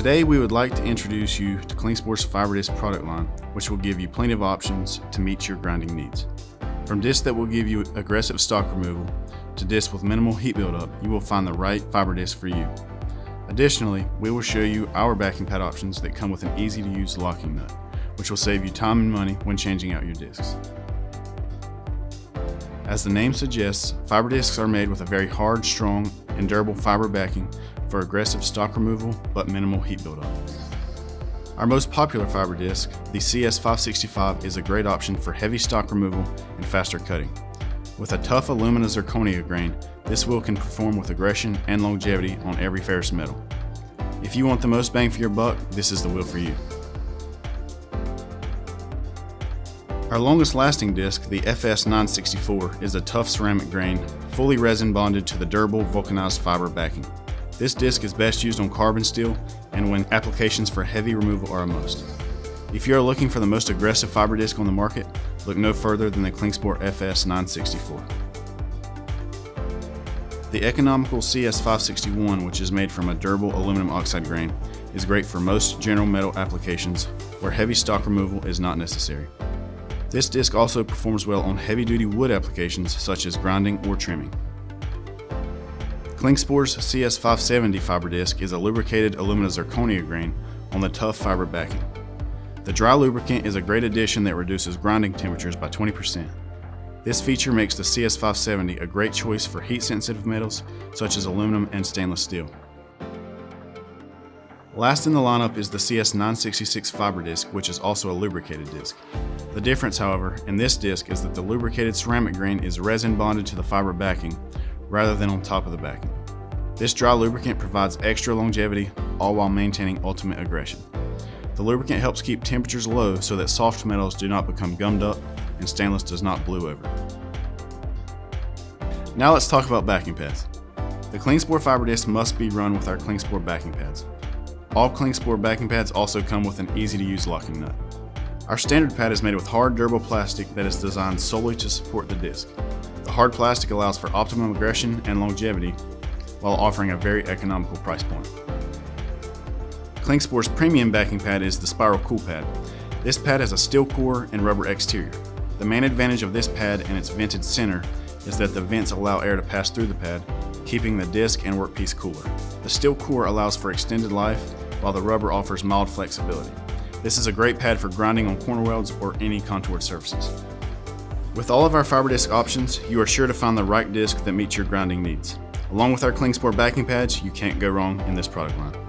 Today we would like to introduce you to Klingspor's Fibre Disc product line, which will give you plenty of options to meet your grinding needs. From discs that will give you aggressive stock removal to discs with minimal heat buildup, you will find the right fiber disc for you. Additionally, we will show you our backing pad options that come with an easy to use locking nut, which will save you time and money when changing out your discs. As the name suggests, fiber discs are made with a very hard, strong, and durable fiber backing for aggressive stock removal but minimal heat buildup. Our most popular fiber disc, the CS565, is a great option for heavy stock removal and faster cutting. With a tough alumina zirconia grain, this wheel can perform with aggression and longevity on every ferrous metal. If you want the most bang for your buck, this is the wheel for you. Our longest lasting disc, the FS964, is a tough ceramic grain, fully resin bonded to the durable vulcanized fiber backing. This disc is best used on carbon steel and when applications for heavy removal are a must. If you are looking for the most aggressive fiber disc on the market, look no further than the Klingspor FS964. The economical CS561, which is made from a durable aluminum oxide grain, is great for most general metal applications where heavy stock removal is not necessary. This disc also performs well on heavy-duty wood applications such as grinding or trimming. Klingspor's CS570 fiber disc is a lubricated alumina zirconia grain on the tough fiber backing. The dry lubricant is a great addition that reduces grinding temperatures by 20%. This feature makes the CS570 a great choice for heat-sensitive metals such as aluminum and stainless steel. Last in the lineup is the CS966 fiber disc, which is also a lubricated disc. The difference, however, in this disc is that the lubricated ceramic grain is resin bonded to the fiber backing rather than on top of the backing. This dry lubricant provides extra longevity, all while maintaining ultimate aggression. The lubricant helps keep temperatures low so that soft metals do not become gummed up and stainless does not blue over. Now let's talk about backing pads. The Klingspor fiber disc must be run with our Klingspor backing pads. All Klingspor backing pads also come with an easy-to-use locking nut. Our standard pad is made with hard, durable plastic that is designed solely to support the disc. The hard plastic allows for optimum aggression and longevity while offering a very economical price point. Klingspor's premium backing pad is the Spiral Cool Pad. This pad has a steel core and rubber exterior. The main advantage of this pad and its vented center is that the vents allow air to pass through the pad, keeping the disc and workpiece cooler. The steel core allows for extended life, while the rubber offers mild flexibility. This is a great pad for grinding on corner welds or any contoured surfaces. With all of our fiber disc options, you are sure to find the right disc that meets your grinding needs. Along with our Klingspor backing pads, you can't go wrong in this product line.